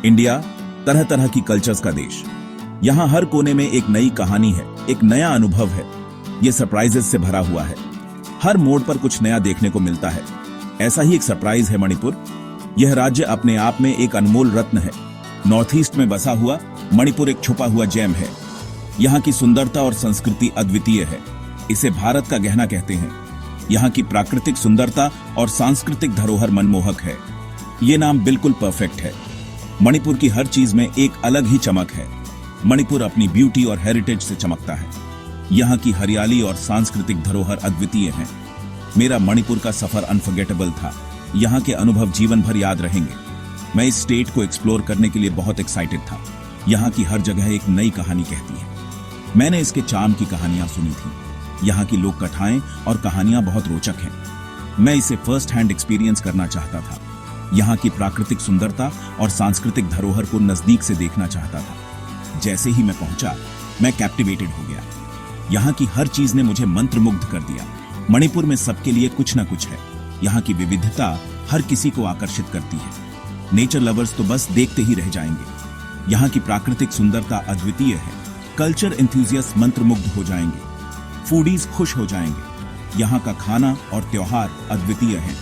India तरह तरह की कल्चर्स का देश। यहाँ हर कोने में एक नई कहानी है, एक नया अनुभव है। ये सरप्राइजेस से भरा हुआ है। हर मोड़ पर कुछ नया देखने को मिलता है। ऐसा ही एक सरप्राइज है मणिपुर। यह राज्य अपने आप में एक अनमोल रत्न है। नॉर्थ ईस्ट में बसा हुआ मणिपुर एक छुपा हुआ जेम है। यहाँ की सुंदरता और संस्कृति अद्वितीय है। इसे भारत का गहना कहते हैं। यहाँ की प्राकृतिक सुंदरता और सांस्कृतिक धरोहर मनमोहक है। ये नाम बिल्कुल परफेक्ट है। मणिपुर की हर चीज में एक अलग ही चमक है। मणिपुर अपनी ब्यूटी और हेरिटेज से चमकता है। यहाँ की हरियाली और सांस्कृतिक धरोहर अद्वितीय है। मेरा मणिपुर का सफर अनफॉरगेटेबल था। यहाँ के अनुभव जीवन भर याद रहेंगे। मैं इस स्टेट को एक्सप्लोर करने के लिए बहुत एक्साइटेड था। यहाँ की हर जगह एक नई कहानी कहती है। मैंने इसके चार्म की कहानियां सुनी थी। यहाँ की लोक कथाएं और कहानियां बहुत रोचक हैं। मैं इसे फर्स्ट हैंड एक्सपीरियंस करना चाहता था। यहाँ की प्राकृतिक सुंदरता और सांस्कृतिक धरोहर को नजदीक से देखना चाहता था। जैसे ही मैं पहुंचा, मैं कैप्टिवेटेड हो गया। यहाँ की हर चीज ने मुझे मंत्रमुग्ध कर दिया। मणिपुर में सबके लिए कुछ न कुछ है। यहाँ की विविधता हर किसी को आकर्षित करती है। नेचर लवर्स तो बस देखते ही रह जाएंगे। यहाँ की प्राकृतिक सुंदरता अद्वितीय है। कल्चर एंथुसियास्ट मंत्रमुग्ध हो जाएंगे। फूडीज खुश हो जाएंगे। यहाँ का खाना और त्योहार अद्वितीय हैं।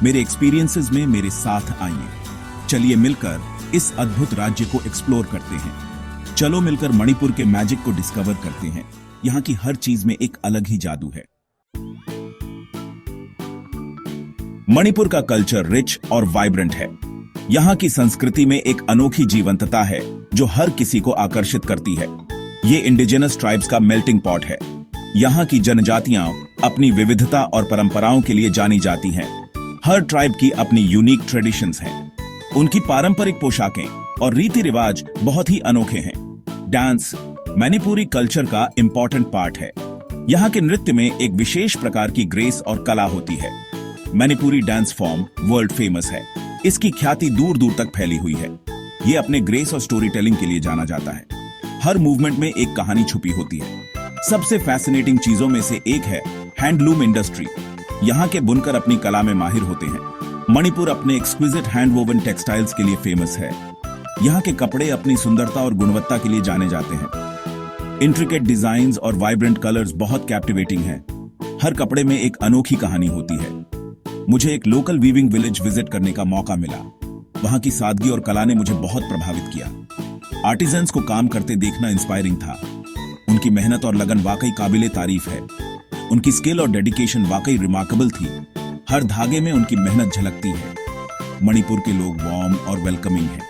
मेरे एक्सपीरियंसेस में मेरे साथ आइए। चलिए मिलकर इस अद्भुत राज्य को एक्सप्लोर करते हैं। चलो मिलकर मणिपुर के मैजिक को डिस्कवर करते हैं। यहाँ की हर चीज में एक अलग ही जादू है। मणिपुर का कल्चर रिच और वाइब्रेंट है। यहाँ की संस्कृति में एक अनोखी जीवंतता है जो हर किसी को आकर्षित करती है। ये इंडिजिनस ट्राइब्स का मेल्टिंग पॉट है। यहाँ की जनजातियां अपनी विविधता और परंपराओं के लिए जानी जाती हैं। हर ट्राइब की अपनी यूनिक ट्रेडिशंस हैं। उनकी पारंपरिक पोशाकें और रीति रिवाज बहुत ही अनोखे हैं। डांस मणिपुरी कल्चर का इंपॉर्टेंट पार्ट है। यहाँ के नृत्य में एक विशेष प्रकार की ग्रेस और कला होती है। Manipuri dance form world famous है। इसकी ख्याति दूर दूर तक फैली हुई है। ये अपने ग्रेस और स्टोरी टेलिंग के लिए जाना जाता है। हर मूवमेंट में एक कहानी छुपी होती है। सबसे फैसिनेटिंग चीजों में से एक है हैंडलूम इंडस्ट्री। यहाँ के बुनकर अपनी कला में माहिर होते हैं। मणिपुर अपने एक्सक्विजिट हैंडवोवन टेक्सटाइल्स के लिए फेमस है। यहाँ के कपड़े अपनी सुंदरता और गुणवत्ता के लिए जाने जाते हैं। इंट्रिकेट डिजाइन्स और वाइब्रेंट कलर्स बहुत कैप्टिवेटिंग हैं। हर कपड़े में एक अनोखी कहानी होती है। मुझे एक लोकल वीविंग विलेज विजिट करने का मौका मिला। वहां की सादगी और कला ने मुझे बहुत प्रभावित किया। आर्टिजन्स को काम करते देखना इंस्पायरिंग था। उनकी मेहनत और लगन वाकई काबिले तारीफ है। उनकी स्किल और डेडिकेशन वाकई रिमार्केबल थी। हर धागे में उनकी मेहनत झलकती है। मणिपुर के लोग वार्म और वेलकमिंग हैं।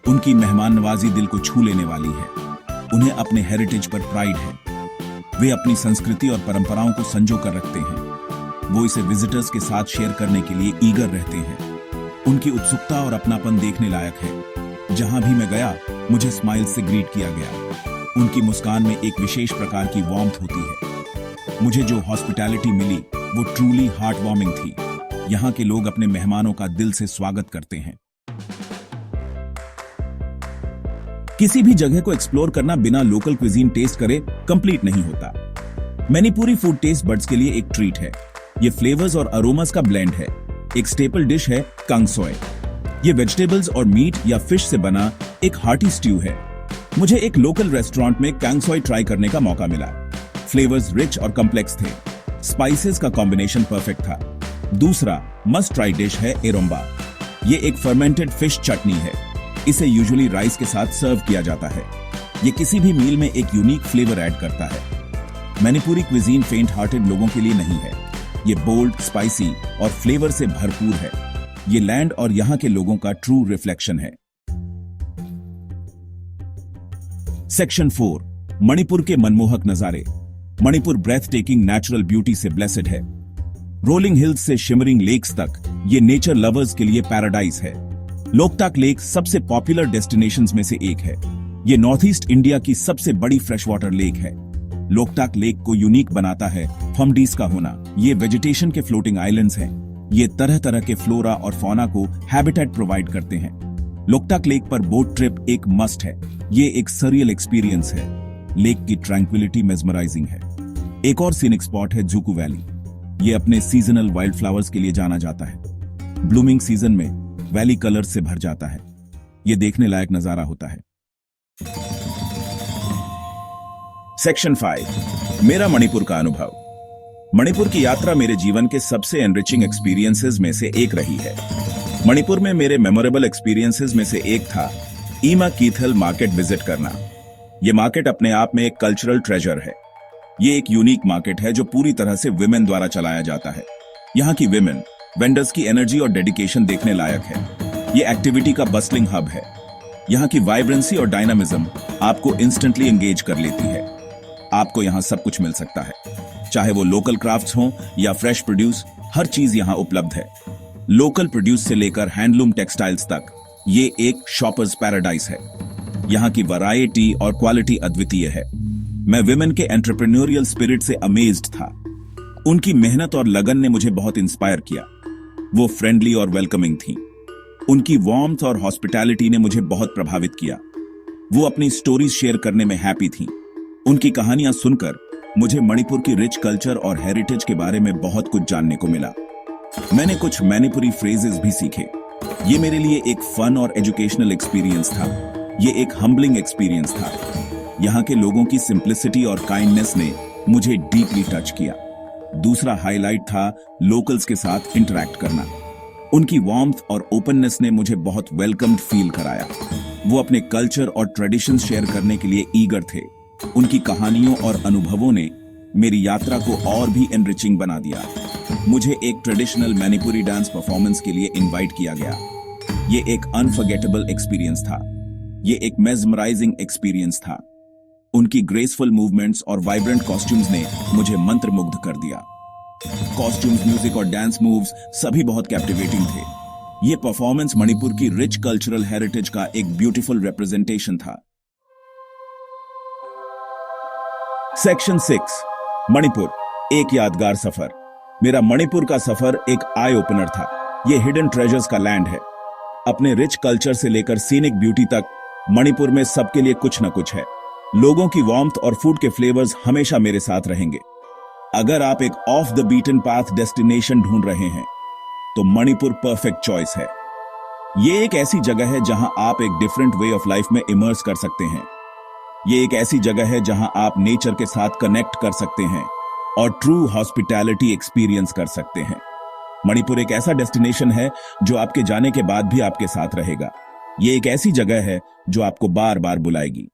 उनकी मेहमान नवाजी दिल को छू लेने वाली है। उन्हें अपने हेरिटेज पर प्राइड है। वे अपनी संस्कृति और परंपराओं को संजो कर रखते हैं। वो इसे विजिटर्स के साथ शेयर करने के लिए ईगर रहते हैं। उनकी उत्सुकता और अपनापन देखने लायक है। जहां भी मैं गया, मुझे स्माइल से ग्रीट किया गया। उनकी मुस्कान में एक विशेष प्रकार की वार्मथ होती है। मुझे जो हॉस्पिटैलिटी मिली वो ट्रूली हार्ट वार्मिंग थी। यहाँ के लोग अपने मेहमानों का दिल से स्वागत करते हैं। किसी भी जगह को एक्सप्लोर करना बिना लोकल क्विजीन टेस्ट करे कंप्लीट नहीं होता। मणिपुरी फूड टेस्ट बड्स के लिए एक ट्रीट है। ये फ्लेवर्स और अरोमास का ब्लेंड है। एक स्टेपल डिश है कांगसोय। ये वेजिटेबल्स और मीट या फिश से बना एक हार्टी स्ट्यू है। मुझे एक लोकल रेस्टोरेंट में कांगसोय ट्राई करने का मौका मिला। फ्लेवर्स रिच और कॉम्प्लेक्स थे। स्पाइसेस का कॉम्बिनेशन परफेक्ट था। दूसरा मस्ट ट्राई डिश है एरोम्बा। ये एक फर्मेंटेड फिश चटनी है। इसे यूजुअली राइस के साथ सर्व किया जाता है। ये किसी भी मील में एक यूनिक फ्लेवर ऐड करता है। मणिपुरी क्विजीन फेंट हार्टेड लोगों के लिए नहीं है। ये बोल्ड, स्पाइसी और फ्लेवर से भरपूर है। ये लैंड और यहाँ के लोगों का ट्रू रिफ्लेक्शन है। सेक्शन 4 मणिपुर के मनमोहक नजारे। Manipur breathtaking natural beauty से ब्लेसेड है। रोलिंग हिल्स से शिमरिंग लेक्स तक ये नेचर लवर्स के लिए पैराडाइज है। लोकटाक लेक सबसे पॉपुलर डेस्टिनेशंस में से एक है। ये नॉर्थ ईस्ट इंडिया की सबसे बड़ी फ्रेश वाटर लेक है। लोकटाक लेक को यूनिक बनाता है फमडीज का होना। ये वेजिटेशन के फ्लोटिंग आइलैंड्स हैं। ये तरह तरह के फ्लोरा और फौना को हैबिटेट प्रोवाइड करते हैं। लोकटाक लेक पर बोट ट्रिप एक मस्ट है। ये एक सरियल एक्सपीरियंस है। लेक की ट्रैंक्विलिटी मेस्मराइजिंग है। एक और सीनिक स्पॉट है जुकू वैली। ये अपने सीजनल वाइल्ड फ्लावर्स के लिए जाना जाता है। ब्लूमिंग सीजन में वैली कलर्स से भर जाता है। ये देखने लायक नजारा होता है। सेक्शन 5, मेरा मणिपुर का अनुभव। मणिपुर की यात्रा मेरे जीवन के सबसे एनरिचिंग एक्सपीरियंसेस में से एक रही है। मणिपुर में मेरे मेमोरेबल एक्सपीरियंसेस में से एक था ईमा कीथल मार्केट विजिट करना। यह मार्केट अपने आप में एक कल्चरल ट्रेजर है। ये एक यूनिक मार्केट है जो पूरी तरह से विमेन द्वारा चलाया जाता है। यहाँ की विमेन वेंडर्स की एनर्जी और डेडिकेशन देखने लायक है। ये एक्टिविटी का बस्टलिंग हब है। यहाँ की वाइब्रेंसी और डायनामिज्म आपको इंस्टेंटली एंगेज कर लेती है। आपको यहाँ सब कुछ मिल सकता है, चाहे वो लोकल क्राफ्ट्स हों या फ्रेश प्रोड्यूस, हर चीज यहाँ उपलब्ध है। लोकल प्रोड्यूस से लेकर हैंडलूम टेक्सटाइल्स तक ये एक शॉपर्स पैराडाइज है। यहाँ की वैरायटी और क्वालिटी अद्वितीय है। मैं विमेन के एंटरप्रेन्योरियल स्पिरिट से अमेज्ड था। उनकी मेहनत और लगन ने मुझे बहुत इंस्पायर किया। वो फ्रेंडली और वेलकमिंग थी। उनकी वार्मथ और हॉस्पिटैलिटी ने मुझे बहुत प्रभावित किया। वो अपनी स्टोरीज शेयर करने में हैप्पी थी। उनकी कहानियां सुनकर मुझे मणिपुर की रिच कल्चर और हेरिटेज के बारे में बहुत कुछ जानने को मिला। मैंने कुछ मणिपुरी फ्रेजेस भी सीखे। ये मेरे लिए एक फन और एजुकेशनल एक्सपीरियंस था। ये एक हम्बलिंग एक्सपीरियंस था। यहाँ के लोगों की सिंप्लिसिटी और काइंडनेस ने मुझे डीपली टच किया। दूसरा हाईलाइट था लोकल्स के साथ इंटरैक्ट करना। उनकी वार्मथ और ओपननेस ने मुझे बहुत वेलकम्ड फील कराया। वो अपने कल्चर और ट्रेडिशंस शेयर करने के लिए ईगर थे। उनकी कहानियों और अनुभवों ने मेरी यात्रा को और भी एनरिचिंग बना दिया। मुझे एक ट्रेडिशनल मणिपुरी डांस परफॉर्मेंस के लिए इनवाइट किया गया। ये एक अनफॉरगेटेबल एक्सपीरियंस था। ये एक मेस्मराइजिंग एक्सपीरियंस था। उनकी ग्रेसफुल मूवमेंट्स और वाइब्रेंट कॉस्ट्यूम्स ने मुझे मंत्रमुग्ध कर दिया। कॉस्ट्यूम्स, म्यूजिक और डांस मूव्स सभी बहुत कैप्टिवेटिंग थे। ये परफॉर्मेंस मणिपुर की रिच कल्चरल हेरिटेज का एक ब्यूटीफुल रिप्रेजेंटेशन था। सेक्शन 6, मणिपुर, एक यादगार सफर। मेरा मणिपुर का सफर एक आई ओपनर था। यह हिडन ट्रेजर्स का लैंड है। अपने रिच कल्चर से लेकर सीनिक ब्यूटी तक मणिपुर में सबके लिए कुछ न कुछ है। लोगों की वार्मथ और फूड के फ्लेवर्स हमेशा मेरे साथ रहेंगे। अगर आप एक of the beaten path destination ढूंढ रहे हैं तो मणिपुर परफेक्ट चॉइस है। ये एक ऐसी जगह है जहां आप एक डिफरेंट वे ऑफ लाइफ में इमर्स कर सकते हैं। ये एक ऐसी जगह है जहां आप नेचर के साथ कनेक्ट कर सकते हैं और ट्रू हॉस्पिटैलिटी एक्सपीरियंस कर सकते हैं। मणिपुर एक ऐसा डेस्टिनेशन है जो आपके जाने के बाद भी आपके साथ रहेगा। ये एक ऐसी जगह है जो आपको बार बार बुलाएगी।